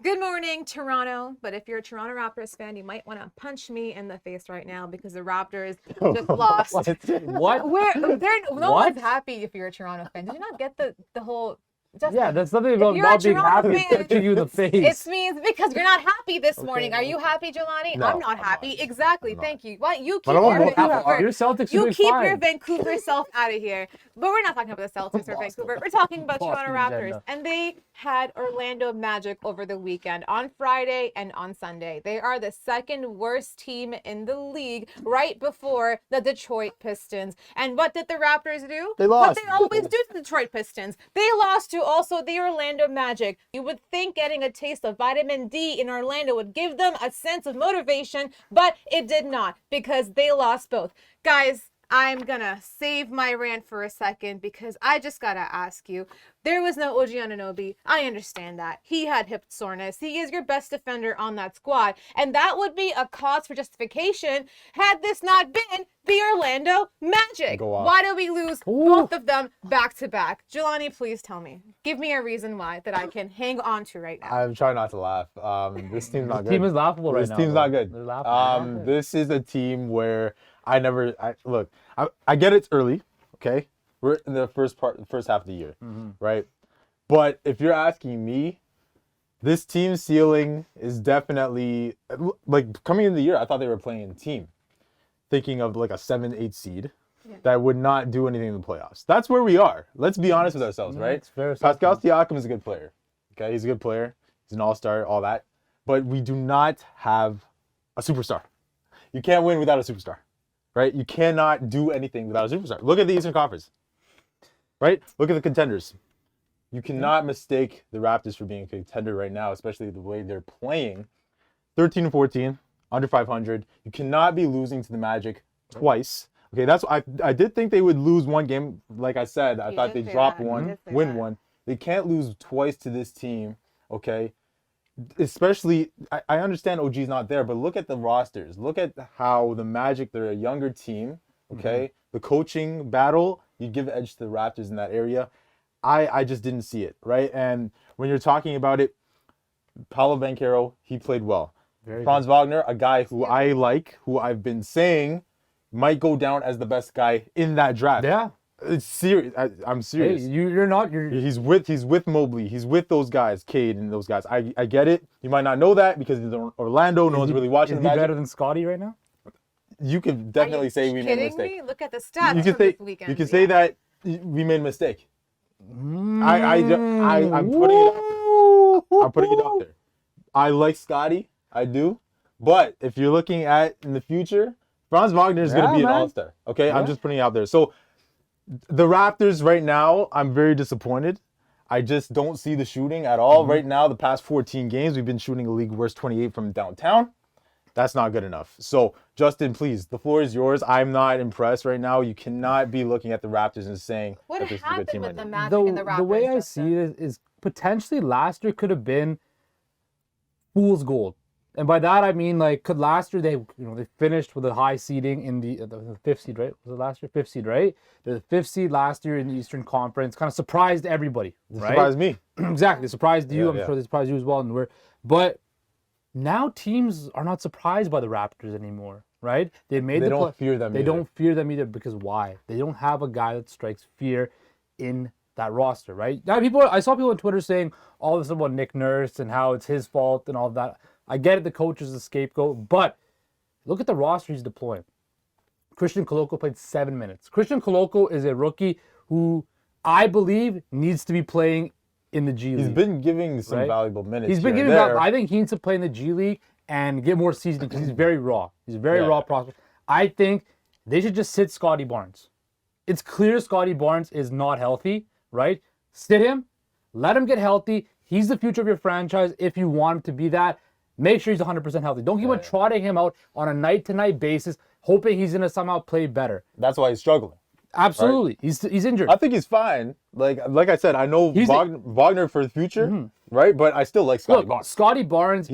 Good morning, Toronto. But if you're a Toronto Raptors fan, you might want to punch me in the face right now because the Raptors just lost. What? No one's happy if you're a Toronto fan. Did you not get the whole? Yeah, that's something about you're a not being Toronto happy fan, punching you in the face. It means because you're not happy this morning. Are you happy, Jelani? No, I'm not happy. Exactly. Thank you. Why you keep But I your won't Vancouver? Your Celtics are You doing keep fine. your Vancouver self out of here. But we're not talking about the Celtics or Vancouver. We're talking about Toronto Boston Raptors. agenda. And they had Orlando Magic over the weekend on Friday and on Sunday. They are the second worst team in the league right before the Detroit Pistons. And what did the Raptors do? They lost. What they always do to the Detroit Pistons. They lost to also the Orlando Magic. You would think getting a taste of vitamin D in Orlando would give them a sense of motivation, but it did not because they lost both. Guys, I'm gonna save my rant for a second because I just gotta ask you. There was no OG Anunoby. I understand that. He had hip soreness. He is your best defender on that squad. And that would be a cause for justification had this not been the Orlando Magic. Go off. Why did we lose both of them back to back? Jelani, please tell me. Give me a reason why that I can hang on to right now. I'm trying not to laugh. This team's not This good. team is laughable right This now. team's though. not good. They're laughable. This is a team where I get it's early, okay? We're in the first half of the year, right? But if you're asking me, this team's ceiling is definitely like coming into the year. I thought they were playing a team, thinking of like a 7-8 seed that would not do anything in the playoffs. That's where we are. Let's be honest with ourselves, right? It's fair Pascal Siakam is a good player. Okay, he's a good player. He's an all-star, all that. But we do not have a superstar. You can't win without a superstar, right? You cannot do anything without a superstar. Look at the Eastern Conference, right? Look at the contenders. You cannot mistake the Raptors for being a contender right now, especially the way they're playing. 13-14, under 500. You cannot be losing to the Magic twice. Okay, that's I did think they would lose one game. Like I said, I thought they'd drop one, win one. They can't lose twice to this team, okay? Especially, I understand OG's not there, but look at the rosters. Look at how the Magic, they're a younger team, okay? The coaching battle, you give edge to the Raptors in that area. I just didn't see it, right? And when you're talking about it, Paolo Banchero, he played well. Franz Wagner, a guy who I like, who I've been saying might go down as the best guy in that draft. Yeah. It's serious. I'm serious. Hey, you're not. He's with Mobley. He's with those guys, Cade and those guys. I get it. You might not know that because he's in Orlando. No one's really watching Is the he Magic. better than Scotty right now? You can definitely say we made a mistake. Me? Look at the stats You can from say this weekend. you can say that we made a mistake. I'm putting it out there. I'm putting it out there. I like Scotty. I do. But if you're looking at in the future, Franz Wagner is going to be an all-star. Okay, I'm just putting it out there. So the Raptors right now, I'm very disappointed. I just don't see the shooting at all. Right now, the past 14 games, we've been shooting a league worst 28 from downtown. That's not good enough. So, Justin, please, the floor is yours. I'm not impressed right now. You cannot be looking at the Raptors and saying What that this is a good happened team with right the now. Magic and the Raptors? The way I Justin? see it is potentially last year could have been fool's gold. And by that I mean like could last year they finished with a high seeding in the fifth seed, right? Was it last year? Fifth seed, right? They're the fifth seed last year in the Eastern Conference. Kind of surprised everybody. Right? Surprised me. Exactly. Surprised you. I'm Yeah. sure they surprised you as well. But now teams are not surprised by the Raptors anymore, right? They don't fear them They either. don't fear them either because why? They don't have a guy that strikes fear in that roster, right? Now I saw people on Twitter saying all this about Nick Nurse and how it's his fault and all of that. I get it, the coach is the scapegoat, but look at the roster he's deploying. Christian Koloko played 7 minutes. Christian Koloko is a rookie who I believe needs to be playing in the G League. He's been giving some valuable minutes. He's been here giving and there. I think he needs to play in the G League and get more seasoning because he's very raw. He's a very raw prospect. I think they should just sit Scotty Barnes. It's clear Scotty Barnes is not healthy, right? Sit him, let him get healthy. He's the future of your franchise if you want him to be that. Make sure he's 100% healthy. Don't keep on trotting him out on a night-to-night basis, hoping he's going to somehow play better. That's why he's struggling. Absolutely. Right? He's injured. I think he's fine. Like I said, I know Wagner for the future, right? But I still like Scotty Barnes. Scotty Barnes,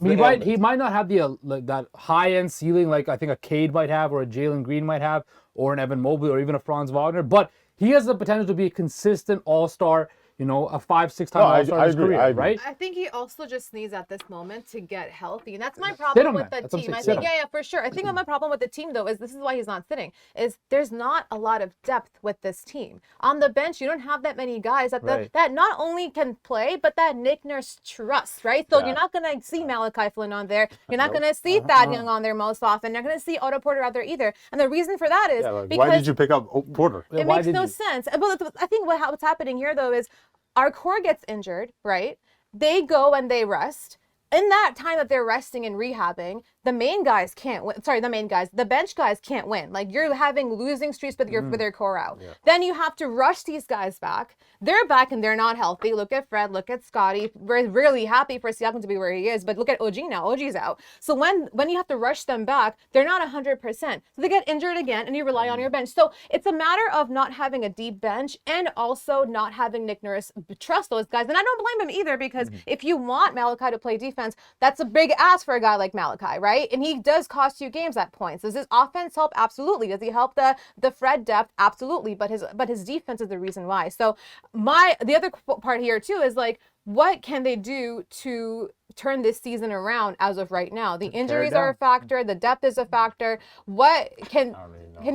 He might not have the that high-end ceiling like I think a Cade might have or a Jalen Green might have or an Evan Mobley or even a Franz Wagner, but he has the potential to be a consistent all-star. a 5-6 time No, All-Star I in his agree, career, I agree. right? I think he also just needs at this moment to get healthy, and that's my Sit problem him, with man. the That's what I'm team. I saying, sit think, him. yeah, for sure. I think my problem with the team though is this is why he's not sitting. Is there's not a lot of depth with this team on the bench. You don't have that many guys that Right. that not only can play but that Nick Nurse trusts, right? So Yeah. you're not gonna see Malachi Flynn on there. You're not gonna see Thad Young on there most often. You're not gonna see Otto Porter out there either. And the reason for that is Yeah, like, because why did you pick up Porter? Yeah, it why makes did no you? sense. But I think what's happening here though is our core gets injured, right? They go and they rest. In that time that they're resting and rehabbing, the main guys can't win. Sorry, the bench guys can't win. Like you're having losing streaks with your core out. Yeah. Then you have to rush these guys back. They're back and they're not healthy. Look at Fred, look at Scotty. We're really happy for Siakam to be where he is, but look at OG now. OG's out. So when you have to rush them back, they're not 100%. So they get injured again and you rely on your bench. So it's a matter of not having a deep bench and also not having Nick Nurse trust those guys. And I don't blame him either because if you want Malachi to play defense, that's a big ask for a guy like Malachi, right? And he does cost you games at points. Does his offense help? Absolutely. Does he help the Fred depth? Absolutely. But his defense is the reason why. So the other part here too is like, what can they do to turn this season around as of right now? The injuries are a factor. The depth is a factor. What can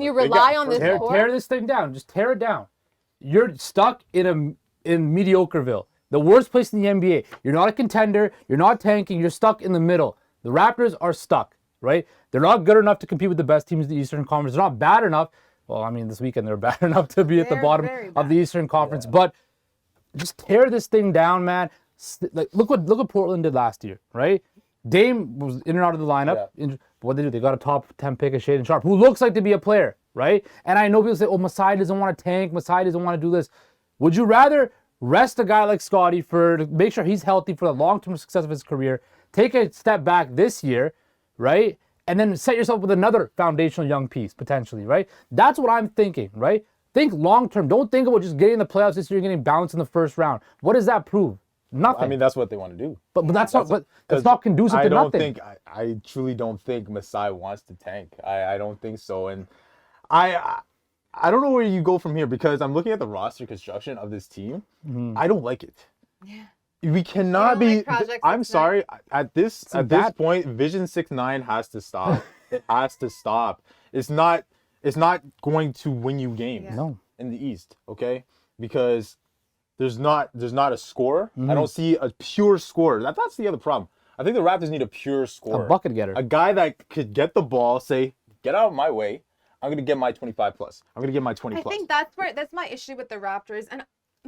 you rely on this core? Tear this thing down. Just tear it down. You're stuck in Mediocreville, the worst place in the NBA. You're not a contender. You're not tanking. You're stuck in the middle. The Raptors are stuck, right? They're not good enough to compete with the best teams in the Eastern Conference. They're not bad enough. Well, I mean, this weekend they're bad enough to be at the They're bottom very of the Eastern Conference. But just tear this thing down, man. Like look what Portland did last year, right? Dame was in and out of the lineup. But what they do? They got a top 10 pick of Shaedon Sharp, who looks like to be a player, right? And I know people say, "Oh, Masai doesn't want to tank. Masai doesn't want to do this." Would you rather rest a guy like Scotty to make sure he's healthy for the long-term success of his career, take a step back this year, right? And then set yourself with another foundational young piece, potentially, right? That's what I'm thinking, right? Think long-term. Don't think about just getting in the playoffs this year, getting bounced in the first round. What does that prove? Nothing. I mean, that's what they want to do. But that's not. But it's not conducive to nothing. I truly don't think Masai wants to tank. I don't think so. And I don't know where you go from here because I'm looking at the roster construction of this team. I don't like it. Yeah. We cannot You don't be. like Project I'm 6ix9ine? sorry. At this that- point, Vision 6ix9ine has to stop. It has to stop. It's not going to win you games. Yeah. No. In the East, okay? Because there's not a scorer. I don't see a pure scorer. That's the other problem. I think the Raptors need a pure scorer. A bucket getter. A guy that could get the ball, say, get out of my way. I'm going to get my 25 plus. I'm going to get my 20 I plus. think that's my issue with the Raptors. And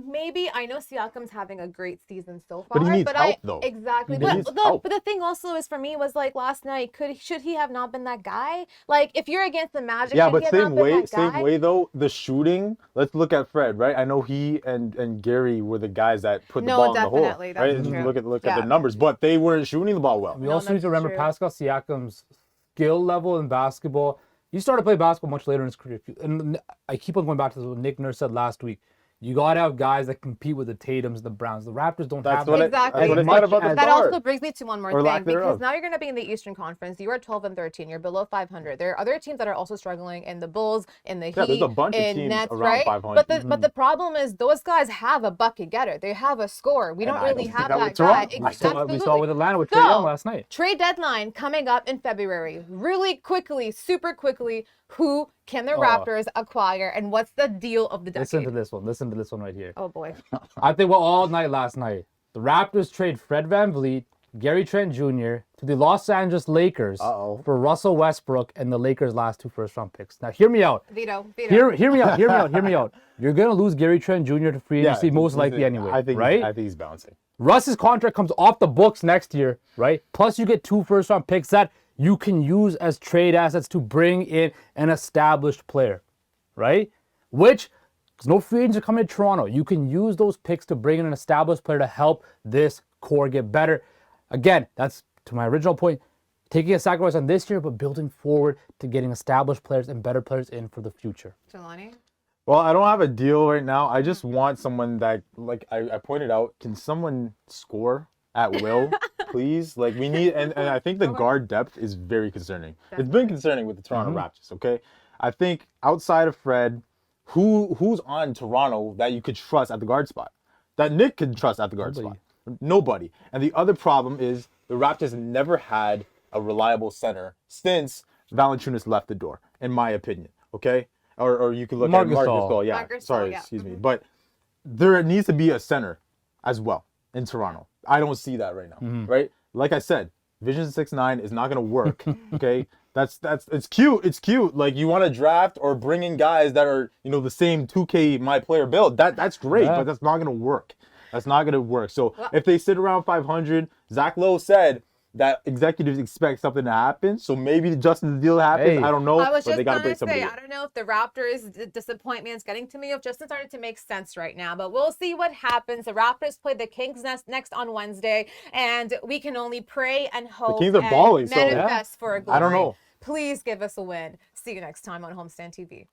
maybe I know Siakam's having a great season so far, But he needs help, though. Exactly. He needs help. But the thing also is for me was like last night, should he have not been that guy? Like if you're against the Magic, Yeah, should but he have not been that guy? same way though, the shooting, let's look at Fred, right? I know he and Gary were the guys that put the No, ball in the hole. definitely, that's Right? true. Look Yeah. at the numbers, but they weren't shooting the ball well. We No, also need to that's remember true. Pascal Siakam's skill level in basketball. He started to play basketball much later in his career. And I keep on going back to what Nick Nurse said last week. You got to have guys that compete with the Tatums, the Browns. The Raptors don't have What that. Exactly. That's what I said about the That guard. also brings me to one more Or thing lack because thereof. now you're going to be in the Eastern Conference. You are 12 and 13. You're below 500. There are other teams that are also struggling in the Bulls, in the Heat, there's a bunch of in teams Nets, around right? 500. But the problem is those guys have a bucket getter. They have a scorer. We don't I really don't have see that that with guy. Toronto. We saw with Atlanta with So, Trae Young last night. Trade deadline coming up in February. Really quickly, super quickly, who can the Raptors acquire and what's the deal of the decade? Listen to this one. Listen to this one right here. Oh boy. I think we're all night last night. The Raptors trade Fred VanVleet, Gary Trent Jr. to the Los Angeles Lakers for Russell Westbrook and the Lakers' last 2 first-round picks. Now, hear me out. Veto. Hear me out. Hear me out. You're going to lose Gary Trent Jr. to free agency most likely anyway, I think he's bouncing. Russ's contract comes off the books next year, right? Plus, you get 2 first-round picks that you can use as trade assets to bring in an established player, right? Which, because no free agents are coming to Toronto, you can use those picks to bring in an established player to help this core get better. Again, that's to my original point, taking a sacrifice on this year, but building forward to getting established players and better players in for the future. Jelani? Well, I don't have a deal right now. I just want someone that, like I pointed out, can someone score at will, please? Like we need, and I think the guard depth is very concerning. It's been concerning with the Toronto Raptors, okay? I think outside of Fred, who's on Toronto that you could trust at the guard spot? that Nick can trust at the guard spot. Nobody. And the other problem is the Raptors never had a reliable center since Valanciunas left the door, in my opinion. Okay? Or you can look Marc at Marc Gasol. Gasol. Yeah. Marc Gasol, Sorry, yeah. excuse me. But there needs to be a center as well in Toronto. I don't see that right now. Right? Like I said, Vision 6'9" is not gonna work. Okay? That's it's cute. It's cute. Like you want to draft or bring in guys that are, the same 2K my player build. That's great, Yeah. but that's not gonna work. That's not gonna work. So if they sit around 500, Zach Lowe said that executives expect something to happen. So maybe Justin's deal happens. Hey. I don't know. I was but just they gotta gonna bring somebody say, in. I don't know if the Raptors' disappointment is getting to me, if Justin started to make sense right now, but we'll see what happens. The Raptors play the Kings next on Wednesday, and we can only pray and hope Kings are and balling, so- manifest for a glory. I don't know. Please give us a win. See you next time on Homestand TV.